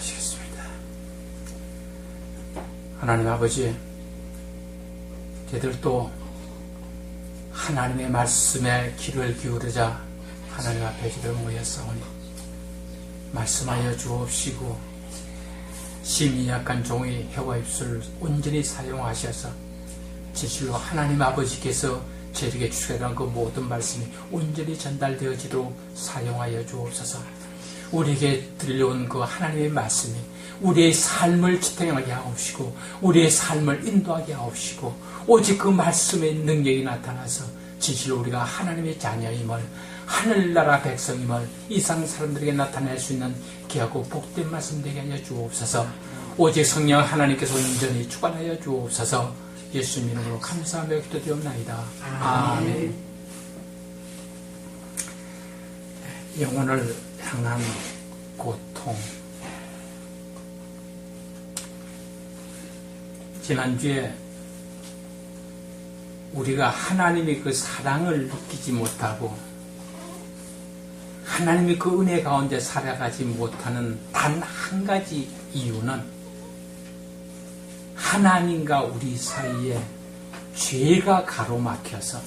기도하시겠습니다. 하나님 아버지, 저희들도 하나님의 말씀에 귀를 기울이자 하나님 앞에 저희들 모였사오니 말씀하여 주옵시고 심히 약한 종의 혀와 입술을 온전히 사용하셔서 진실로 하나님 아버지께서 저에게 주시는 그 모든 말씀이 온전히 전달되어지도록 사용하여 주옵소서. 우리에게 들려온 그 하나님의 말씀이 우리의 삶을 지탱하게 하옵시고 우리의 삶을 인도하게 하옵시고 오직 그 말씀의 능력이 나타나서 진실로 우리가 하나님의 자녀임을 하늘나라 백성임을 이상 사람들에게 나타낼 수 있는 귀하고 복된 말씀 되게 하여 주옵소서. 오직 성령 하나님께서 온전히 주관하여 주옵소서. 예수님 이름으로 감사하며 기도드리옵나이다. 아멘. 영혼을 향한 고통. 지난주에 우리가 하나님의 그 사랑을 느끼지 못하고 하나님의 그 은혜 가운데 살아가지 못하는 단 한 가지 이유는 하나님과 우리 사이에 죄가 가로막혀서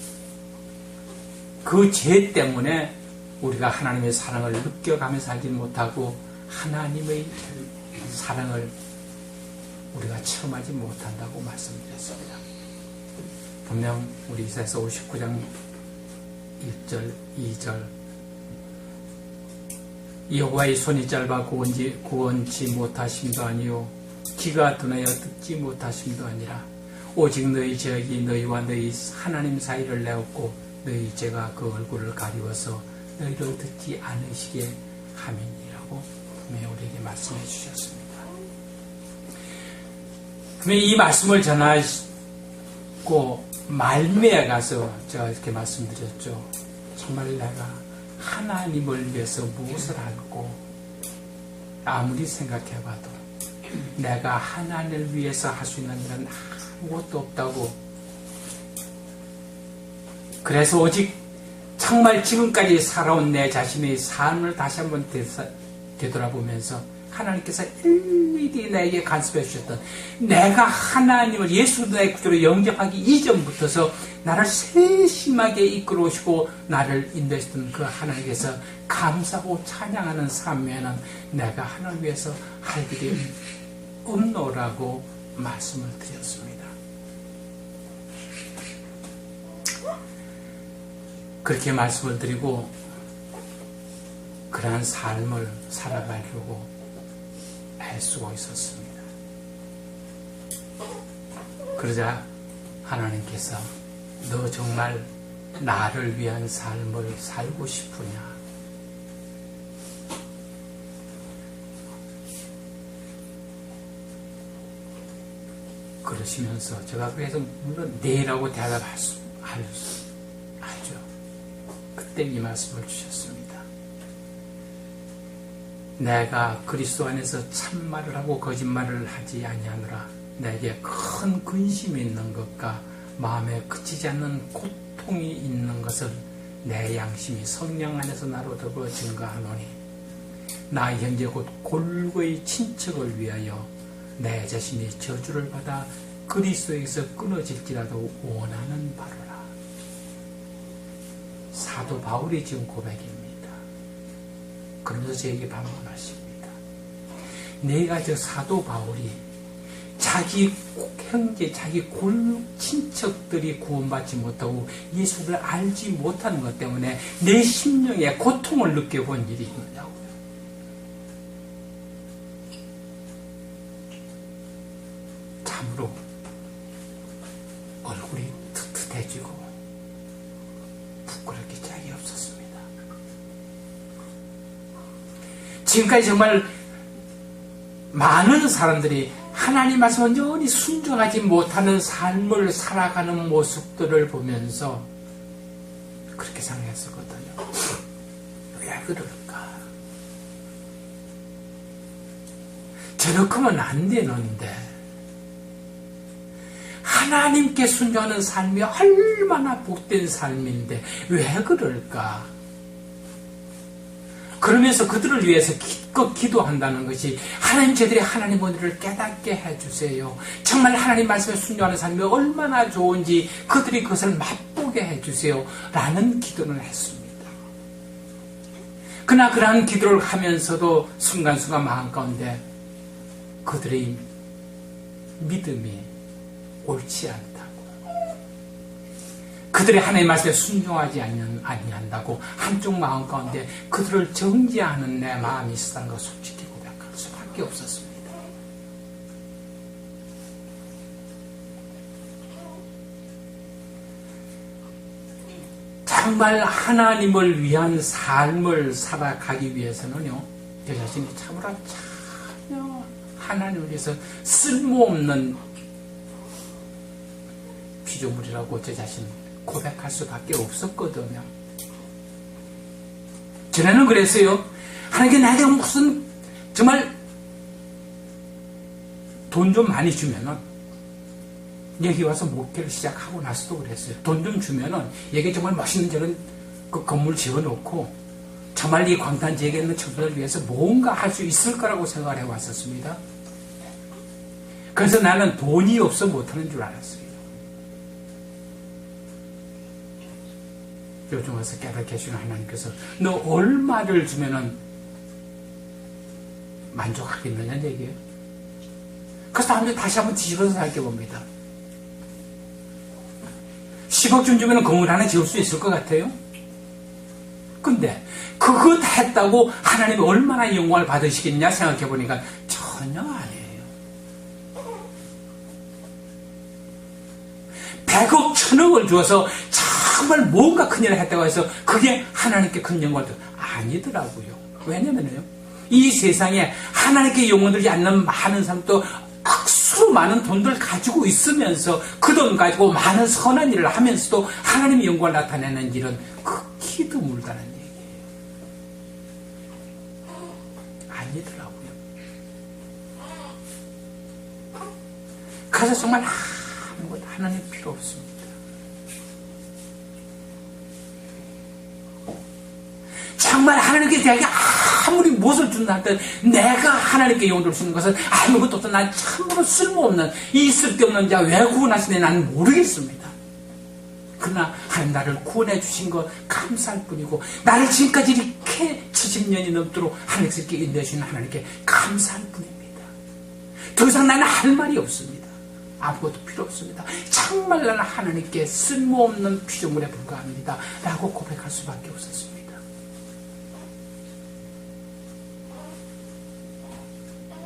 그 죄 때문에 우리가 하나님의 사랑을 느껴가며 살지 못하고 하나님의 사랑을 우리가 체험하지 못한다고 말씀드렸습니다. 분명 우리 이사야서 59장 1절 2절 여호와의 손이 짧아 구원치 못하심도 아니요 귀가 둔하여 듣지 못하심도 아니라 오직 너희 죄악이 너희와 너희 하나님 사이를 내었고 너희 죄가 그 얼굴을 가리워서 너희를 듣지 않으시게 함이니라고 분명히 우리에게 말씀해 주셨습니다. 그러면 이 말씀을 전하고 말미에 가서 제가 이렇게 말씀드렸죠. 정말 내가 하나님을 위해서 무엇을 할고 아무리 생각해봐도 내가 하나님을 위해서 할 수 있는 일은 아무것도 없다고. 그래서 오직 정말 지금까지 살아온 내 자신의 삶을 다시 한번 되돌아보면서 하나님께서 일일이 나에게 간섭해 주셨던 내가 하나님을 예수 나의 구주로 영접하기 이전부터서 나를 세심하게 이끌어 오시고 나를 인도했던 그 하나님께서 감사하고 찬양하는 삶에는 내가 하나님을 위해서 할 일이 없노라고 말씀을 드렸습니다. 그렇게 말씀을 드리고 그러한 삶을 살아가려고 애쓰고 있었습니다. 그러자 하나님께서 너 정말 나를 위한 삶을 살고 싶으냐? 그러시면서 제가 그래서 물론 네라고 대답할 수 하죠. 그때 이 말씀을 주셨습니다. 내가 그리스도 안에서 참말을 하고 거짓말을 하지 아니하노라. 내게 큰 근심이 있는 것과 마음에 그치지 않는 고통이 있는 것을 내 양심이 성령 안에서 나로 더불어 증거하노니 나 현재 곧 골고의 친척을 위하여 내 자신이 저주를 받아 그리스도에게서 끊어질지라도 원하는 바로라. 사도 바울이 지금 고백입니다. 그러면서 저에게 반문하십니다. 내가 저 사도 바울이 자기 형제, 자기 친척들이 구원받지 못하고 예수를 알지 못하는 것 때문에 내 심령에 고통을 느껴본 일이 있느냐고요. 참으로 얼굴이 툭툭해지고 부끄럽게 짝이 없었습니다. 지금까지 정말 많은 사람들이 하나님 말씀 온전히 순종하지 못하는 삶을 살아가는 모습들을 보면서 그렇게 생각했었거든요. 왜 그럴까? 저렇게 하면 안 되는데 하나님께 순종하는 삶이 얼마나 복된 삶인데 왜 그럴까? 그러면서 그들을 위해서 기껏 기도한다는 것이 하나님 저들이 하나님 은혜를 깨닫게 해주세요. 정말 하나님 말씀에 순종하는 삶이 얼마나 좋은지 그들이 그것을 맛보게 해주세요. 라는 기도를 했습니다. 그러나 그러한 기도를 하면서도 순간순간 마음 가운데 그들의 믿음이 옳지 않다고, 그들이 하나님의 말씀에 순종하지 아니한다고 한쪽 마음 가운데 그들을 정죄하는 내 마음이 있었다는 것을 솔직히 고백할 수밖에 없었습니다. 정말 하나님을 위한 삶을 살아가기 위해서는요, 제 자신이 참으로 전혀 하나님을 위해서 쓸모없는 피조물이라고 제 자신 고백할 수밖에 없었거든요. 전에는 그랬어요. 하나님께 나에게 무슨 정말 돈 좀 많이 주면은, 여기 와서 목회를 시작하고 나서도 그랬어요. 돈 좀 주면은 여기 정말 멋있는 저런 그 건물 지어놓고 정말 이 광탄 지역에 있는 청소년을 위해서 뭔가 할 수 있을 거라고 생각을 해왔었습니다. 그래서 나는 돈이 없어 못하는 줄 알았어요. 요즘 와서 깨닫게 해주는 하나님께서 너 얼마를 주면은 만족하겠느냐는 얘기예요. 그래서 다시 한번 뒤집어서 생각해봅니다. 10억 주면 건물 하나 지을 수 있을 것 같아요? 근데 그것 했다고 하나님이 얼마나 영광을 받으시겠냐 생각해보니까 전혀 아니에요. 100억, 1000억을 주어서 정말 뭔가 큰일을 했다고 해서 그게 하나님께 큰 영광을 아니더라고요. 왜냐면요, 이 세상에 하나님께 영광을 들지 않는 많은 사람도 억수로 많은 돈들을 가지고 있으면서 그 돈 가지고 많은 선한 일을 하면서도 하나님의 영광을 나타내는 일은 극히 드물다는 얘기예요. 아니더라고요. 그래서 정말 아무것도 하나님 필요 없습니다. 정말 하나님께 내게 아무리 무엇을 준다 할때 내가 하나님께 영광을 주는 것은 아무것도 없어. 난 참으로 쓸모없는 이 쓸데없는 자 왜 구원하시네 나는 모르겠습니다. 그러나 하나님 나를 구원해 주신 것 감사할 뿐이고 나를 지금까지 이렇게 70년이 넘도록 하나님께서 이렇게 인도해 주신 하나님께 감사할 뿐입니다. 더 이상 나는 할 말이 없습니다. 아무것도 필요 없습니다. 정말 나는 하나님께 쓸모없는 피조물에 불과합니다. 라고 고백할 수밖에 없었습니다.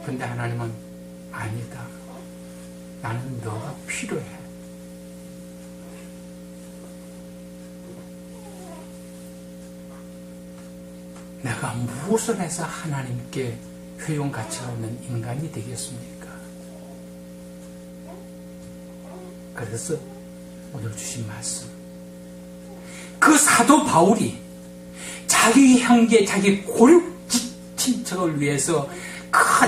근데 하나님은 아니다. 나는 너가 필요해. 내가 무엇을 해서 하나님께 효용 가치가 없는 인간이 되겠습니까? 그래서 오늘 주신 말씀, 그 사도 바울이 자기 형제, 자기 고륙 친척을 위해서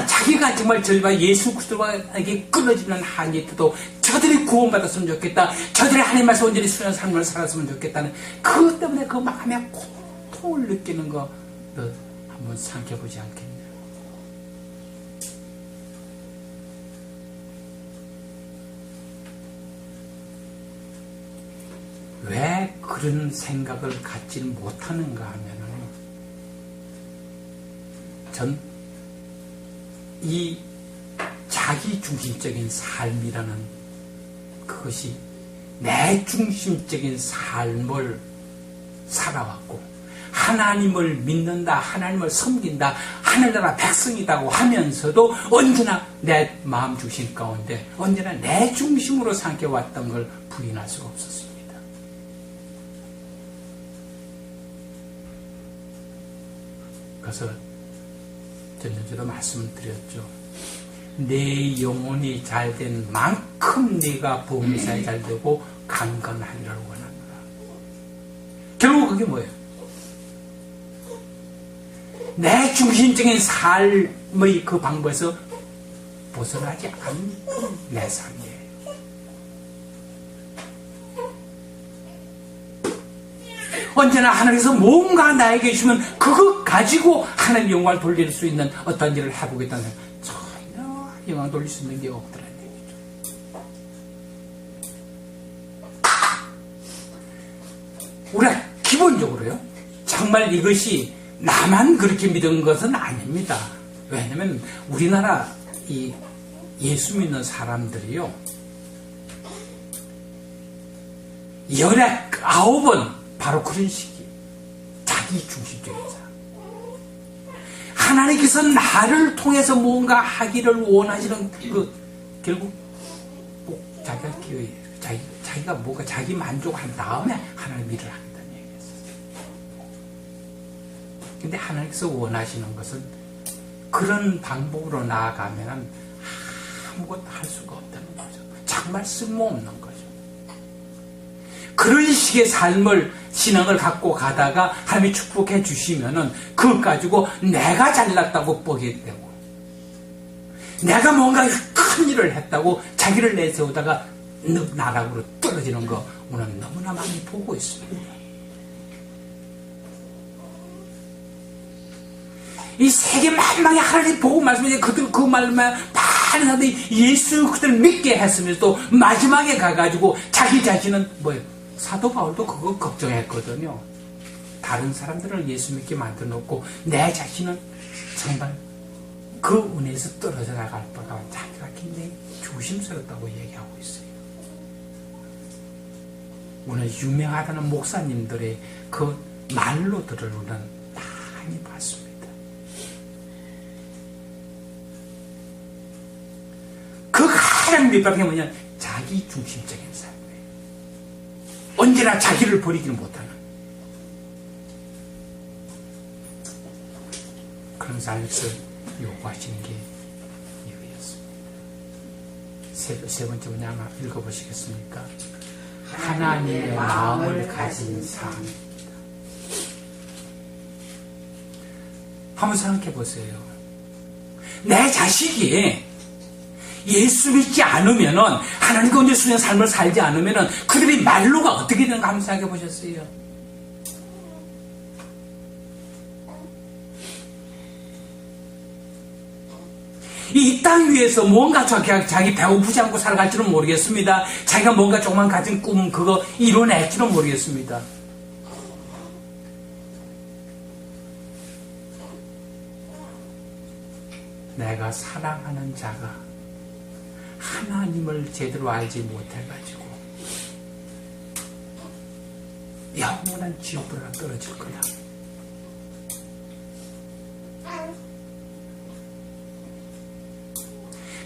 자기가 정말 저희와 예수 그리스도에게 끊어지는 한이 있어도 저들이 구원받았으면 좋겠다. 저들이 하나님 말씀 온전히 순한 삶을 살았으면 좋겠다는 그것 때문에 그 마음에 고통을 느끼는 거 너 한번 생각해보지 않겠냐? 왜 그런 생각을 갖지 못하는가 하면은 전 이 자기중심적인 삶이라는 그것이 내 중심적인 삶을 살아왔고 하나님을 믿는다, 하나님을 섬긴다, 하늘나라 백성이라고 하면서도 언제나 내 마음 중심 가운데 언제나 내 중심으로 삼켜왔던 걸 부인할 수가 없었습니다. 그래서 전전주도 말씀을 드렸죠. 내 영혼이 잘된 만큼 네가 범사에 잘되고 강건하리라고 원합니다. 결국 그게 뭐예요? 내 중심적인 삶의 그 방법에서 벗어나지 않는 내 삶이에요. 언제나 하나님께서 뭔가 나에게 주면 그거 가지고 하나님 영광을 돌릴 수 있는 어떤 일을 해보겠다는 전혀 영광 돌릴 수 있는 게 없더라는 얘기죠. 우리가 기본적으로요, 정말 이것이 나만 그렇게 믿은 것은 아닙니다. 왜냐면 우리나라 이 예수 믿는 사람들이요, 19번 바로 그런 식이에요. 자기 중심적인 사람. 하나님께서 나를 통해서 뭔가 하기를 원하시는 결국 꼭 자기가 자기가 뭔가 자기 만족한 다음에 하나님 일을 한다는 얘기였어요. 근데 하나님께서 원하시는 것은 그런 방법으로 나아가면 아무것도 할 수가 없다는 거죠. 정말 쓸모없는 거죠. 그런 식의 삶을, 신앙을 갖고 가다가 하나님이 축복해 주시면은 그것 가지고 내가 잘났다고 뻐게 되고, 내가 뭔가 큰 일을 했다고 자기를 내세우다가 나락으로 떨어지는 거 오늘 너무나 많이 보고 있습니다. 이 세계 만방에 하나님 보고 말씀해 그들 그 말만 많은 사람들이 예수 그들을 믿게 했으면서도 마지막에 가가지고 자기 자신은 뭐예요? 사도 바울도 그거 걱정했거든요. 다른 사람들을 예수 믿게 만들어 놓고 내 자신은 정말 그 은혜에서 떨어져 나갈 뻔가 자기가 굉장히 조심스럽다고 얘기하고 있어요. 오늘 유명하다는 목사님들의 그 말로들을 우리는 많이 봤습니다. 그 가장 밑바닥이 뭐냐면 자기 중심적인 삶이에요. 언제나 자기를 버리기를 못하는 그런 삶에서 요구하시는 게 이거였습니다. 세 번째 문제 하나 읽어보시겠습니까? 하나님의 마음을 가진 삶입니다. 한번 생각해 보세요. 내 자식이 예수 믿지 않으면은, 하나님과 언제 수는 삶을 살지 않으면은 그들의 말로가 어떻게 되는가 한번 생각해 보셨어요? 이 땅 위에서 뭔가 자기 배고프지 않고 살아갈지는 모르겠습니다. 자기가 뭔가 조금만 가진 꿈 그거 이뤄낼지는 모르겠습니다. 내가 사랑하는 자가 하나님을 제대로 알지 못해가지고 영원한 지옥으로 떨어질 거야.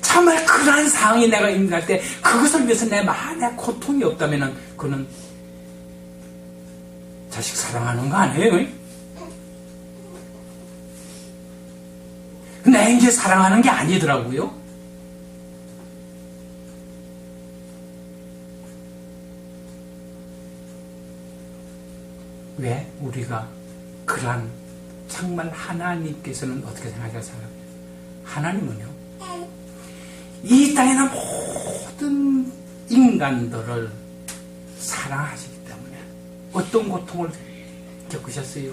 정말 그러한 상황이 내가 임할 때 그것을 위해서 내 마음에 고통이 없다면 그는 자식 사랑하는 거 아니에요? 내 이제 사랑하는 게 아니더라고요. 왜 우리가 그러한 정말 하나님께서는 어떻게 생각하세요? 하나님은요, 이 땅에 있는 모든 인간들을 사랑하시기 때문에 어떤 고통을 겪으셨어요?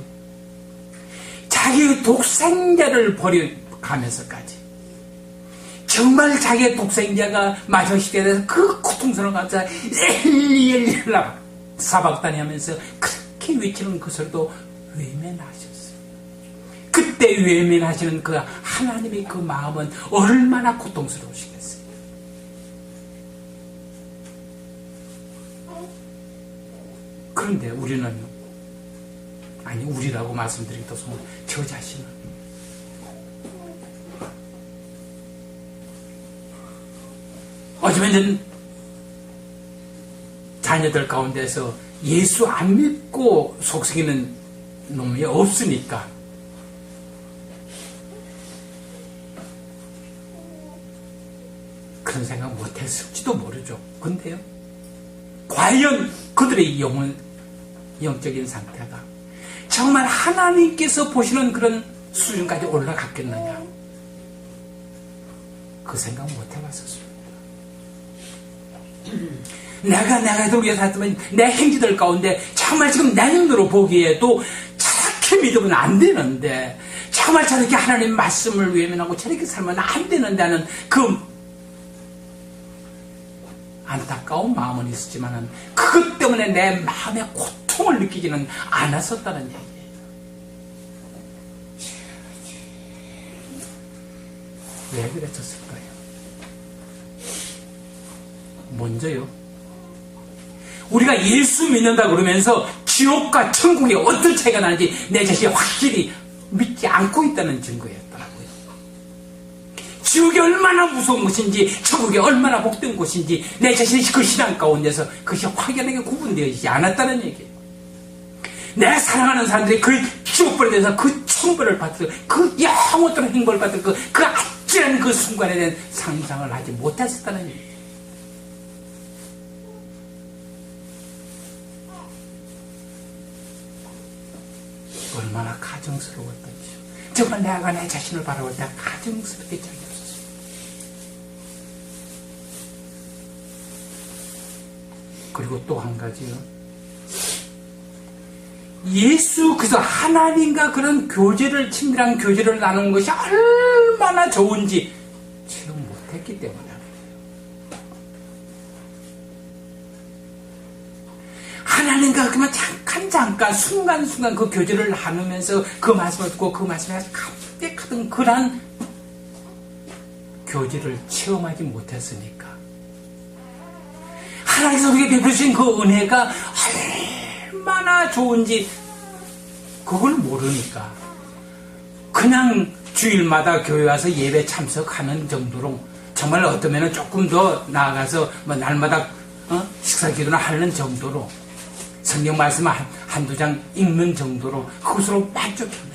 자기의 독생자를 버려가면서까지 정말 자기의 독생자가 마지막 시대에 대해서 그 고통스러운 감사 엘리엘리라 사박다니 하면서 그렇게 외치는 그 소리도 외면하셨어요. 그때 외면하시는 그 하나님의 그 마음은 얼마나 고통스러우시겠어요. 그런데 우리는, 아니 우리라고 말씀드리기도 좀 저 자신은 어쩌면 자녀들 가운데서 예수 안 믿고 속썩이는 놈이 없으니까 그런 생각 못했을지도 모르죠. 근데요, 과연 그들의 영적인 상태가 정말 하나님께서 보시는 그런 수준까지 올라갔겠느냐, 그 생각 못 해봤었습니다. 내가 이렇게 살았으면 내 행위들 가운데 정말 지금 내 눈으로 보기에도 저렇게 믿으면 안 되는데, 정말 저렇게 하나님 말씀을 외면하고 저렇게 살면 안 되는다는 그 안타까운 마음은 있었지만은 그것 때문에 내 마음의 고통을 느끼지는 않았었다는 얘기예요. 왜 그랬었을까요? 먼저요, 우리가 예수 믿는다 그러면서 지옥과 천국이 어떤 차이가 나는지 내 자신이 확실히 믿지 않고 있다는 증거였더라고요. 지옥이 얼마나 무서운 곳인지, 천국이 얼마나 복된 곳인지 내 자신이 그 신앙 가운데서 그것이 확연하게 구분되어지지 않았다는 얘기예요. 내 사랑하는 사람들이 그 지옥불에 대해서 그 천벌을 받을, 그 영원토록 행복을 받을 그 아찔한 그 순간에 대한 상상을 하지 못했었다는 얘기예요. 얼마나 가정스러웠던지요. 정말 내가 내 자신을 바라볼 때 가정스럽게 짝이 없었어요. 그리고 또 한 가지요, 예수, 그래서 하나님과 그런 교제를, 친밀한 교제를 나누는 것이 얼마나 좋은지 체험 못했기 때문에, 하나님과 그만 잠깐 순간순간 그 교제를 나누면서 그 말씀을 듣고 그 말씀에 감격하던 그런 교제를 체험하지 못했으니까, 하나님께서 우리에게 베푸신 그 은혜가 얼마나 좋은지 그걸 모르니까 그냥 주일마다 교회 와서 예배 참석하는 정도로, 정말 어떠면 조금 더 나아가서 뭐 날마다 식사 기도나 하는 정도로, 성경 말씀 한두 장 읽는 정도로 그것으로 만족했어요.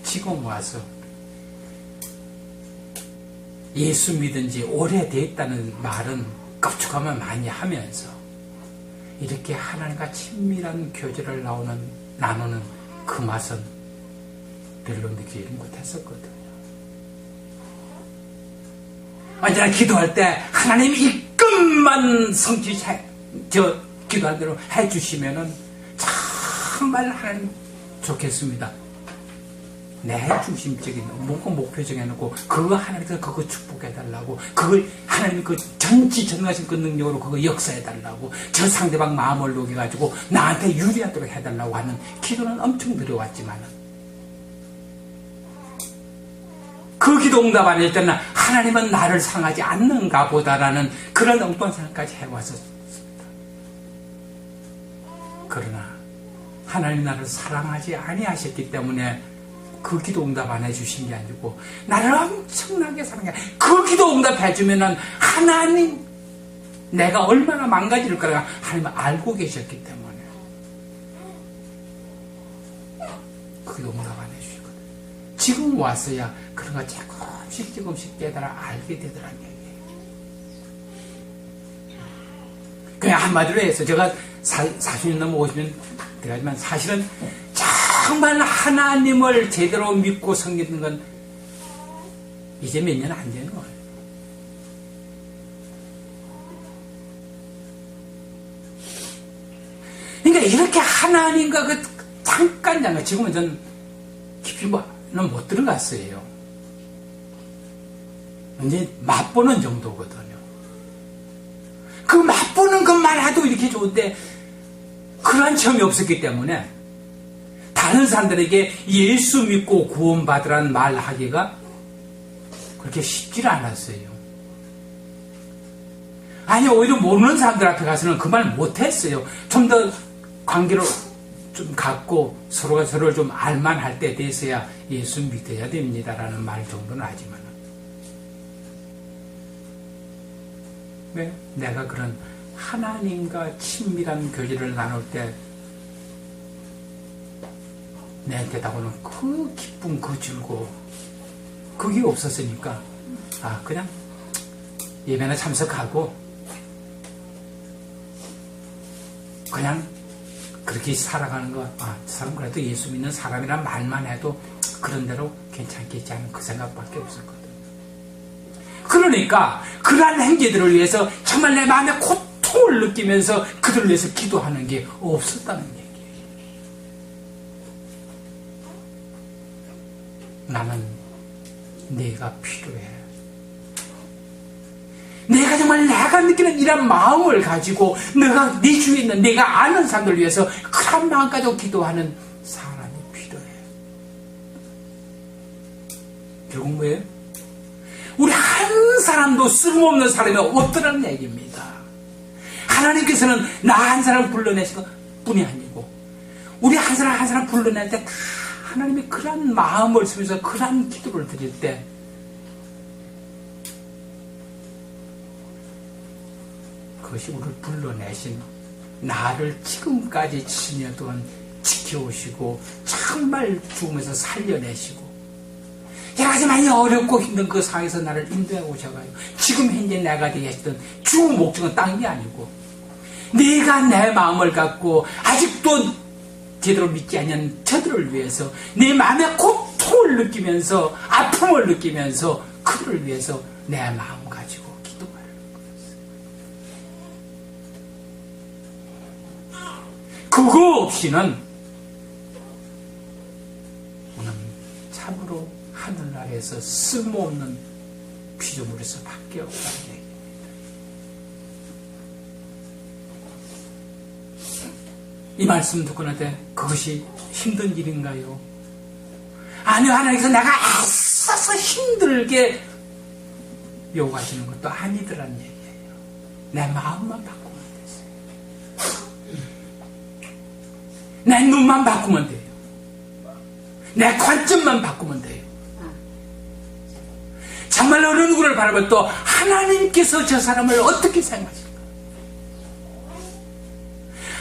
지금 와서 예수 믿은 지 오래됐다는 말은 껍죽하면 많이 하면서 이렇게 하나님과 친밀한 교제를 나누는 그 맛은 별로 느끼지 못했었거든요. 언제나 기도할 때 하나님 이것만 기도할 대로 해주시면은 정말 하나님 좋겠습니다. 내 중심적인 목표 정해놓고 그거 하나님께서 그거 축복해달라고, 그걸 하나님이 그 전지전능하신 그 능력으로 그거 역사해달라고, 저 상대방 마음을 녹여가지고 나한테 유리하도록 해달라고 하는 기도는 엄청 드려왔지만은, 그 기도 응답 안 할 때는 하나님은 나를 사랑하지 않는가 보다라는 그런 엉뚱한 생각까지 해왔었습니다. 그러나 하나님 나를 사랑하지 아니하셨기 때문에 그 기도 응답 안 해주신 게 아니고 나를 엄청나게 사랑해. 그 기도 응답 해주면은 하나님 내가 얼마나 망가질 거라 하나님은 알고 계셨기 때문에 그 기도 응답 안 해주시거든. 지금 와서야 그런 거 조금씩 깨달아 알게 되더라는 얘기예요. 그냥 한마디로 해서 제가 40년 넘어 50년 되지만 사실은 정말 하나님을 제대로 믿고 섬기는 건 이제 몇 년 안 되는 거예요. 그러니까 이렇게 하나님과 그 잠깐 지금은 전 깊이 못 들어갔어요. 이제 맛보는 정도거든요. 그 맛보는 것만 해도 이렇게 좋은데 그런 체험이 없었기 때문에 다른 사람들에게 예수 믿고 구원받으라는 말하기가 그렇게 쉽지 않았어요. 아니, 오히려 모르는 사람들 앞에 가서는 그 말 못했어요. 좀 더 관계를 좀 갖고 서로가 서로를 좀 알만할 때 돼서야 예수 믿어야 됩니다라는 말 정도는 하지만, 왜? 내가 그런 하나님과 친밀한 교제를 나눌 때 내한테 다가오는 그 기쁨, 그 즐거움, 그게 없었으니까 그냥 예배나 참석하고 그냥 그렇게 살아가는 거, 저 사람 그래도 예수 믿는 사람이란 말만 해도 그런 대로 괜찮겠지 하는 그 생각밖에 없었거든요. 그러니까 그러한 행제들을 위해서 정말 내 마음에 고통을 느끼면서 그들을 위해서 기도하는 게 없었다는 얘기예요. 나는 네가 필요해. 내가 정말 내가 느끼는 이런 마음을 가지고 내가 네 주위에 있는 내가 아는 사람들을 위해서 그런 마음 가지고 기도하는 사람이 필요해. 결국 뭐예요? 우리 한 사람도 쓸모없는 사람이 없더라는 얘기입니다. 하나님께서는 나 한 사람 불러내신 것 뿐이 아니고 우리 한 사람 한 사람 불러낼 때 다 하나님이 그런 마음을 쓰면서 그런 기도를 드릴 때 그것이 우리를 불러내신 나를 지금까지 지녀 동안 지켜오시고 정말 죽으면서 살려내시고 여러 가지 많이 어렵고 힘든 그 상황에서 나를 인도해 오셔가지고 지금 현재 내가 되게 하시던 주 목적은 딴 게 아니고 네가 내 마음을 갖고 아직도 제대로 믿지 않는 저들을 위해서 내 마음의 고통을 느끼면서 아픔을 느끼면서 그들을 위해서 내 마음 가지고 기도하는 거였어요. 그거 없이는 우리는 참으로 하늘나라에서 쓸모없는 피조물에서 밖에 없다는 얘기입니다. 이 말씀 듣고 나한테 그것이 힘든 일인가요? 아니요, 하나님께서 내가 애써서 힘들게 요구하시는 것도 아니더란 얘기예요. 내 마음만 바꾸면 됐어요. 내 눈만 바꾸면 돼요. 내 관점만 바꾸면 돼요. 정말 어느 누구를 바라볼 또 하나님께서 저 사람을 어떻게 생각하실까?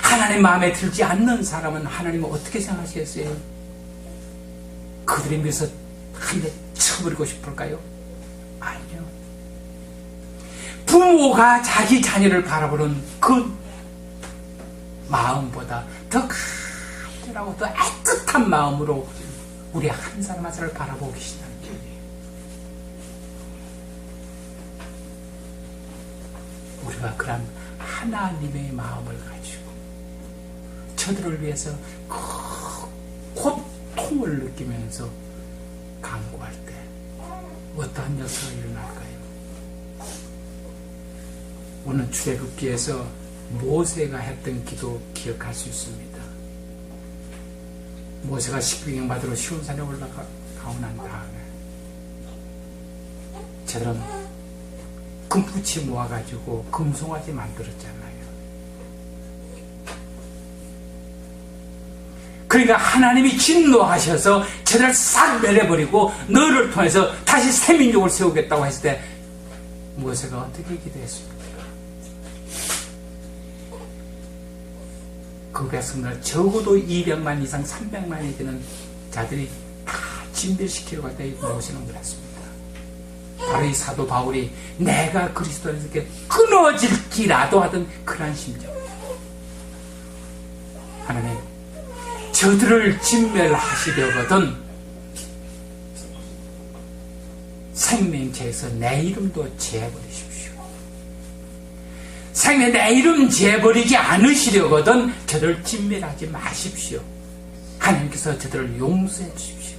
하나님 마음에 들지 않는 사람은 하나님은 어떻게 생각하시겠어요? 그들의 미에서 한 대 쳐버리고 싶을까요? 아니요. 부모가 자기 자녀를 바라보는 그 마음보다 더 간절하고 더 애틋한 마음으로 우리 한 사람 한 사람을 바라보고 계시다는 거예요. 우리가 그런 하나님의 마음을 가지고 저들을 위해서 고통을 느끼면서 간구할 때 어떠한 역사가 일어날까요? 오늘 출애굽기에서 모세가 했던 기도 기억할 수 있습니다. 모세가 십계명 받으러 시온산에 올라가고 난 다음에 저들은 금붙이 모아가지고 금송아지 만들었잖아요. 그러니까 하나님이 진노하셔서 저들을 싹 멸해버리고 너를 통해서 다시 새 민족을 세우겠다고 했을 때 모세가 어떻게 기도했습니까? 그 백성들 적어도 200만 이상 300만이 되는 자들이 다 진멸시키려고 할 때 모세는 그랬습니다. 바로 이 사도 바울이 내가 그리스도 안에서 이렇게 끊어질지라도 하던 그런 심정. 하나님 저들을 진멸하시려거든 생명체에서 내 이름도 제해버리십시오. 생명 내 이름 제해버리지 않으시려거든 저들을 진멸하지 마십시오. 하나님께서 저들을 용서해 주십시오.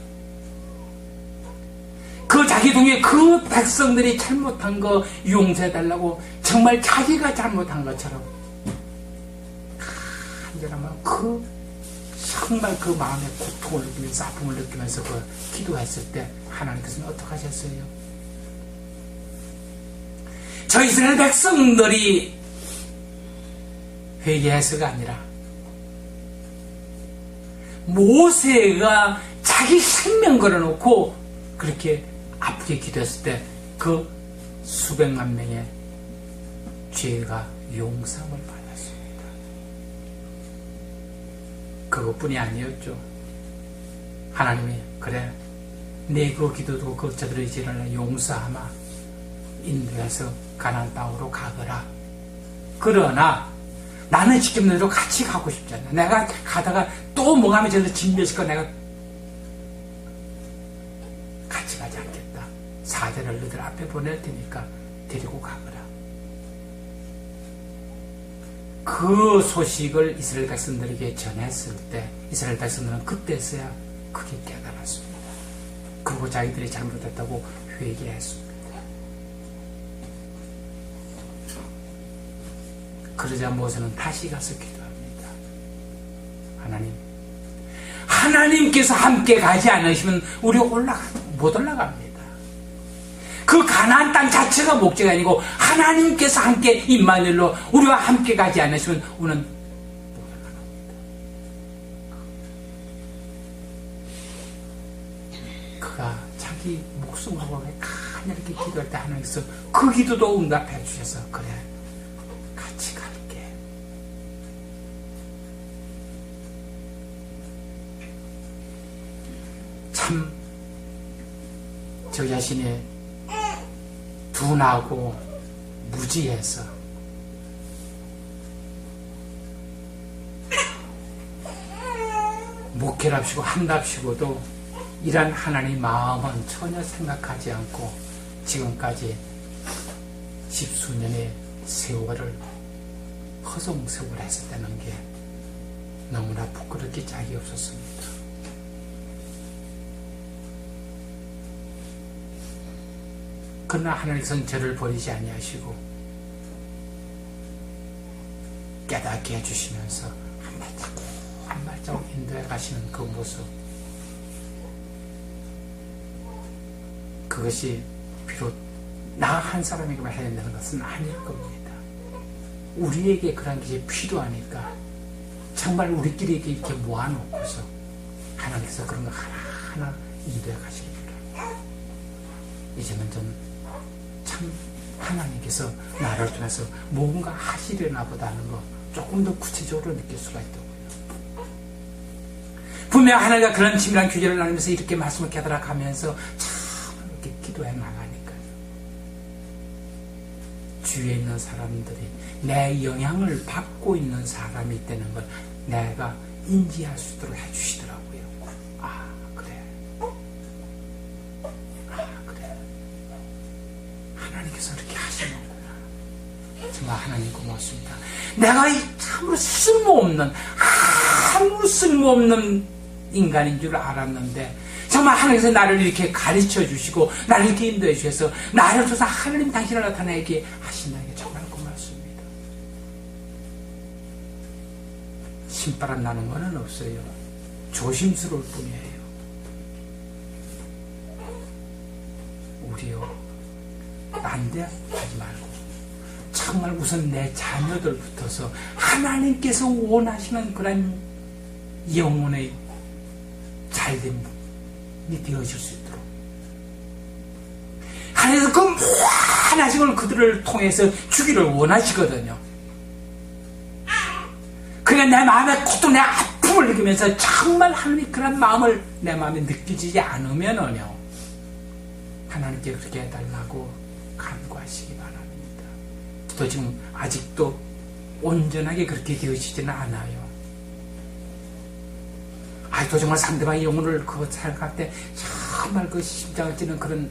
그 자기 동에 그 백성들이 잘못한 거 용서해달라고 정말 자기가 잘못한 것처럼 간절하면 정말 그 마음의 고통을 느끼면서 아픔을 느끼면서 그 기도했을 때 하나님께서는 어떻게 하셨어요? 저 이스라엘 백성들이 회개해서가 아니라 모세가 자기 생명 걸어놓고 그렇게 아프게 기도했을 때 그 수백만 명의 죄가 용서를 받았습니다. 그것뿐이 아니었죠. 하나님이 그래 내 그 기도도 그 저들의 죄를 용서하마 인도해서 가나안 땅으로 가거라. 그러나 나는 지금 너희로 같이 가고 싶지 않아. 내가 가다가 또 뭐가 하면 저들 진멸시켜 내가 사대를 너희들 앞에 보낼 테니까 데리고 가거라. 그 소식을 이스라엘 백성들에게 전했을 때 이스라엘 백성들은 그때서야 크게 깨달았습니다. 그리고 자기들이 잘못했다고 회개했습니다. 그러자 모세는 다시 가서 기도합니다. 하나님께서 함께 가지 않으시면 우리 못 올라갑니다. 그 가나안 땅 자체가 목적이 아니고 하나님께서 함께 임마누엘로 우리와 함께 가지 않으시면 우리는 못 올라갑니다. 그가 자기 목숨을 걸고 가늘게 기도할 때 하나님께서 그 기도도 응답해 주셔서 그래 같이 갈게. 참 저 자신의 둔하고 무지해서 목회랍시고 한답시고도 이런 하나님 마음은 전혀 생각하지 않고 지금까지 십수년의 세월을 허송세월 했었다는 게 너무나 부끄럽게 짝이 없었습니다. 그러나 하나님께서는 저를 버리지 아니하시고 깨닫게 해주시면서 한 발자국 인도해 가시는 그 모습, 그것이 비록 나 한 사람에게만 해야 된다는 것은 아닐 겁니다. 우리에게 그런 것이 필요하니까 정말 우리끼리 이렇게 모아놓고서 하나님께서 그런 거 하나하나 인도해 가십니다. 이제는 좀 참 하나님께서 나를 통해서 뭔가 하시려나 보다 하는 거 조금 더 구체적으로 느낄 수가 있더군요. 분명 하나님과 그런 치밀한 교제를 나누면서 이렇게 말씀을 깨달아가면서 참 이렇게 기도해 나가니까요. 주위에 있는 사람들이 내 영향을 받고 있는 사람이 있다는 걸 내가 인지할 수 있도록 해주시더라고요. 하나님께서 이렇게 하시는구나. 정말 하나님 고맙습니다. 내가 참으로 아무 쓸모없는 인간인 줄 알았는데 정말 하나님께서 나를 이렇게 가르쳐 주시고 나를 이렇게 인도해 주셔서 나를 통해서 하나님 당신을 나타내게 하신다는 게 정말 고맙습니다. 신바람 나는 거는 없어요. 조심스러울 뿐이에요. 우리요, 안 돼 하지 말고 정말 우선 내 자녀들부터서 하나님께서 원하시는 그런 영혼의 잘됨이 되어질 수 있도록 하나님께서 그 무한하신 걸 그들을 통해서 주기를 원하시거든요. 그러니까 내 마음에 고통, 내 아픔을 느끼면서 정말 하나님 그런 마음을 내 마음에 느껴지지 않으면요, 하나님께 그렇게 해달라고 간구하시기 바랍니다. 또 지금 아직도 온전하게 그렇게 되어지지는 않아요. 아직도 정말 상대방의 영혼을 그거 생각할 때 정말 그 심장을 찌는 그런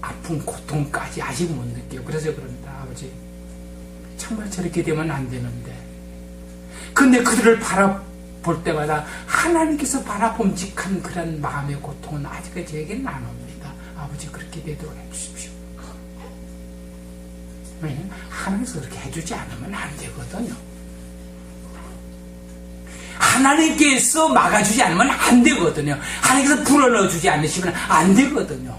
아픔, 고통까지 아직 못 느껴요. 그래서 그런다, 아버지. 정말 저렇게 되면 안 되는데. 근데 그들을 바라볼 때마다 하나님께서 바라봄직한 그런 마음의 고통은 아직까지 저에게는 안 옵니다. 아버지, 그렇게 되도록 해주십시오. 왜냐하면 하나님께서 그렇게 해주지 않으면 안 되거든요. 하나님께서 막아주지 않으면 안 되거든요. 하나님께서 불어넣어주지 않으시면 안 되거든요.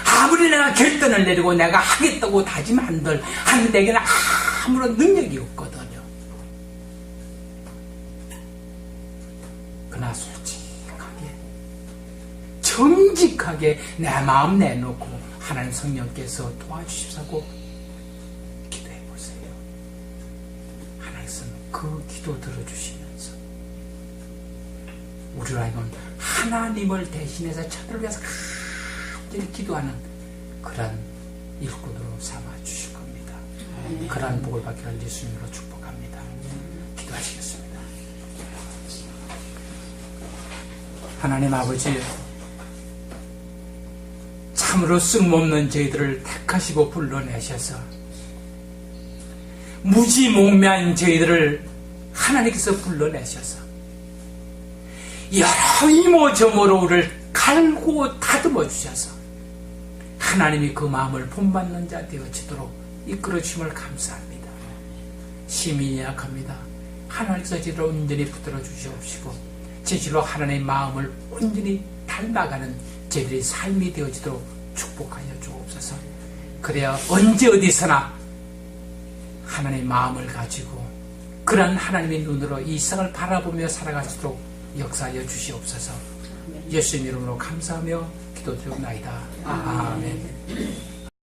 아무리 내가 결단을 내리고 내가 하겠다고 다짐한들 하나님 내게는 아무런 능력이 없거든요. 그러나 솔직하게 정직하게 내 마음 내놓고 하나님 성령께서 도와주십사고 기도해보세요. 하나님께서는 그 기도 들어주시면서 우리로 하여금 하나님을 대신해서 저들을 위해서 간절히 기도하는 그런 일꾼으로 삼아주실 겁니다. 그런 복을 받기를 예수님으로 축복합니다. 기도하시겠습니다. 하나님 아버지, 참 참으로 쓸모없는 저희들을 택하시고 불러내셔서 무지몽매한 저희들을 하나님께서 불러내셔서 여러 이모저모로 우리를 갈고 다듬어 주셔서 하나님이 그 마음을 본받는 자 되어지도록 이끌어 주심을 감사합니다. 심히 약합니다. 하나님께서 저희를 온전히 붙들어 주시옵시고 진실로 하나님의 마음을 온전히 닮아가는 저희들의 삶이 되어지도록 축복하여 주옵소서. 그래야 언제 어디서나 하나님의 마음을 가지고 그런 하나님의 눈으로 이 세상을 바라보며 살아갈 수 있도록 역사하여 주시옵소서. 예수님 이름으로 감사하며 기도드리옵나이다. 아멘.